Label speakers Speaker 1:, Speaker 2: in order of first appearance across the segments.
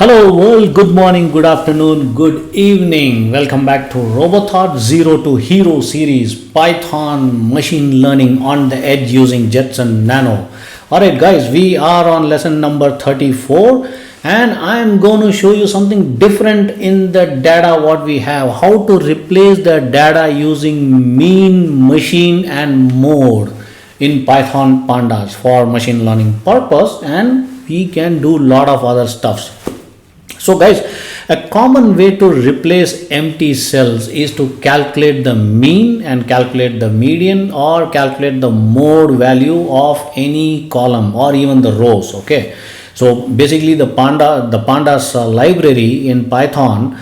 Speaker 1: Hello world, good morning, good afternoon, good evening. Welcome back to Robothought Zero to Hero series, Python machine learning on the edge using Jets and Nano. Alright guys, we are on lesson number 34 and I am going to show you something different in the data what we have. How to replace the data using mean, machine and mode in Python Pandas for machine learning purpose, and we can do lot of other stuffs. So guys, a common way to replace empty cells is to calculate the mean and calculate the median or calculate the mode value of any column or even the rows. Okay, so basically the pandas library in Python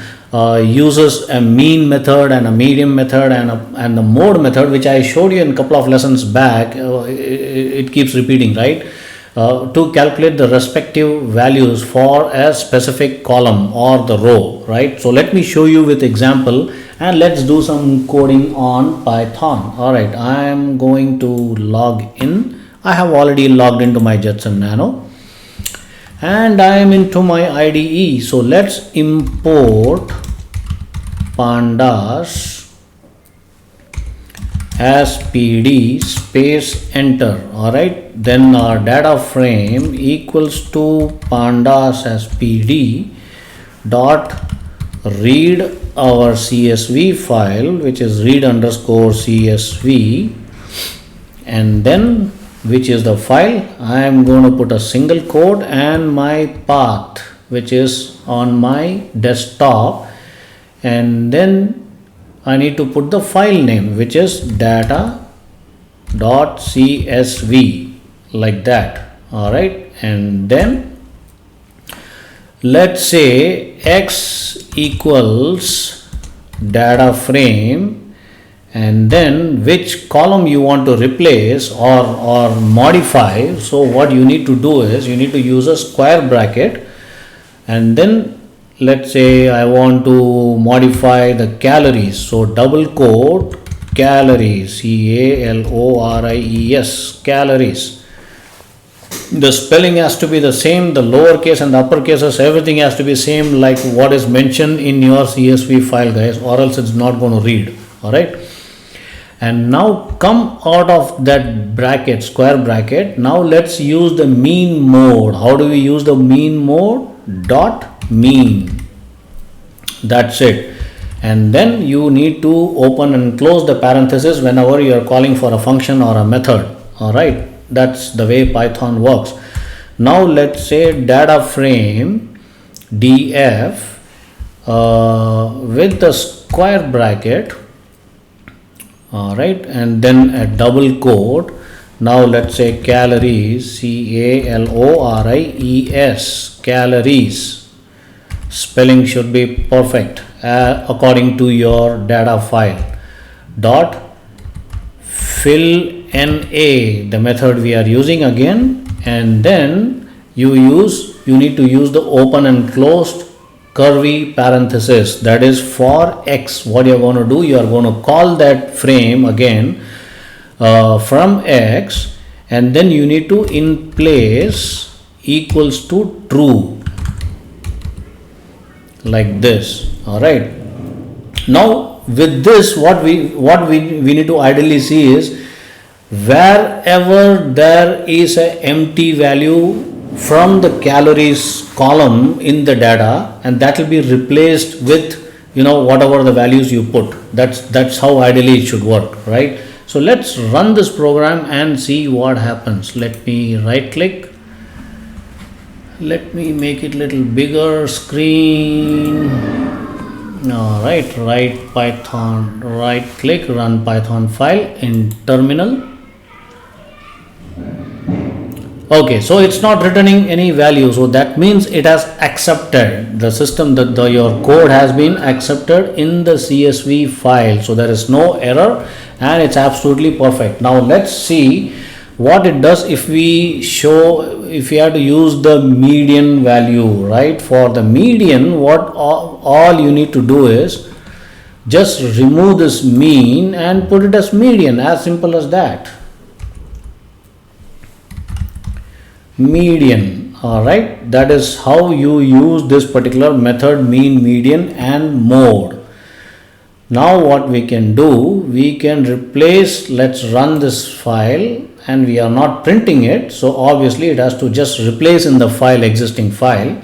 Speaker 1: uses a mean method and a median method and the mode method, which I showed you in a couple of lessons back. It keeps repeating, right? To calculate the respective values for a specific column or the row, right? So let me show you with example and let's do some coding on Python. All right, I am going to log in. I have already logged into my Jets and Nano and I am into my IDE. So let's import pandas as pd space enter. All right, then our data frame equals to pandas as pd dot read our csv file, which is read underscore csv, and then which is the file. I am going to put a single quote and my path, which is on my desktop, and then I need to put the file name, which is data.csv, like that. All right, and then let's say x equals data frame, and then which column you want to replace or modify. So what you need to do is you need to use a square bracket, and then let's say I want to modify the calories. So double quote calories, calories, calories. The spelling has to be the same, the lowercase and the upper cases, everything has to be same like what is mentioned in your CSV file, guys, or else it's not going to read. All right, and now come out of that bracket, square bracket. Now let's use the mean mode. How do we use the mean mode? Dot mean. That's it. And then you need to open and close the parenthesis whenever you are calling for a function or a method. All right, that's the way Python works. Now let's say data frame df with the square bracket. All right, and then a double quote. Now let's say calories, calories, calories. Spelling should be perfect according to your data file. Dot fill na, the method we are using again, and then you need to use the open and closed curly parenthesis, that is for x. What you are going to do, you are going to call that frame again from x, and then you need to in place equals to true, like this. All right, now with this what we need to ideally see is wherever there is an empty value from the calories column in the data, and that will be replaced with whatever the values you put. That's how ideally it should work, right? So let's run this program and see what happens. Let me right click. Let me make it a little bigger screen. All right, Python, right click, run Python file in terminal. Okay, so it's not returning any value, so that means it has accepted the system, that your code has been accepted in the CSV file, so there is no error and it's absolutely perfect. Now let's see what it does if we have to use the median value, right? For the median, what all you need to do is just remove this mean and put it as median, as simple as that. median. All right, that is how you use this particular method, mean, median and mode. Now what we can do, we can replace, let's run this file, and we are not printing it, so obviously it has to just replace in the file, existing file.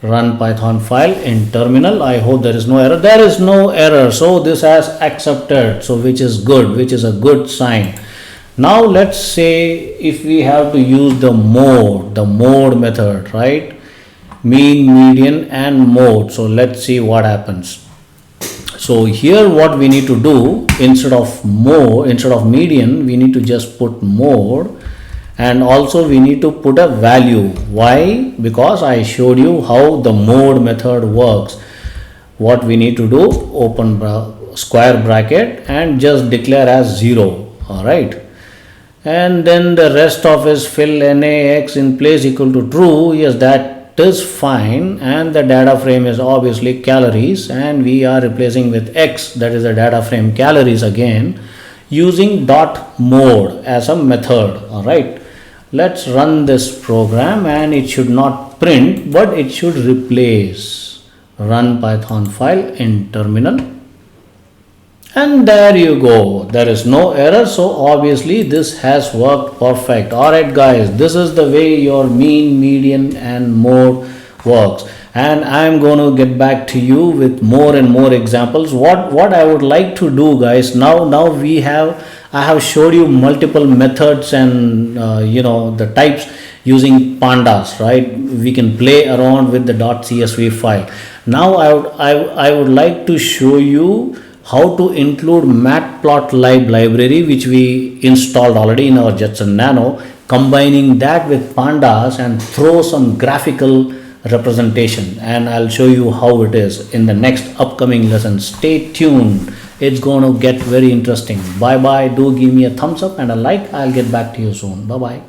Speaker 1: Run Python file in terminal. I hope there is no error. There is no error, so this has accepted, so which is good, which is a good sign. Now let's say if we have to use the mode method, right? Mean, median and mode. So let's see what happens. So here what we need to do, instead of median, we need to just put mode, and also we need to put a value. Why? Because I showed you how the mode method works. What we need to do, open square bracket and just declare as 0. All right, and then the rest of is fill NaX in place equal to true. Yes, that is fine, and the data frame is obviously calories, and we are replacing with X, that is the data frame calories again, using dot mode as a method. All right, let's run this program, and it should not print but it should replace. Run Python file in terminal, and there you go, there is no error, so obviously this has worked perfect. All right guys, this is the way your mean, median and mode works, and I am going to get back to you with more and more examples. What I would like to do, guys, now I have showed you multiple methods and the types using pandas, right? We can play around with the .csv file. Now I would like to show you how to include matplotlib library, which we installed already in our Jetson Nano, combining that with pandas and throw some graphical representation, and I'll show you how it is in the next upcoming lesson. Stay tuned, it's going to get very interesting. Bye bye, do give me a thumbs up and a like. I'll get back to you soon. Bye bye.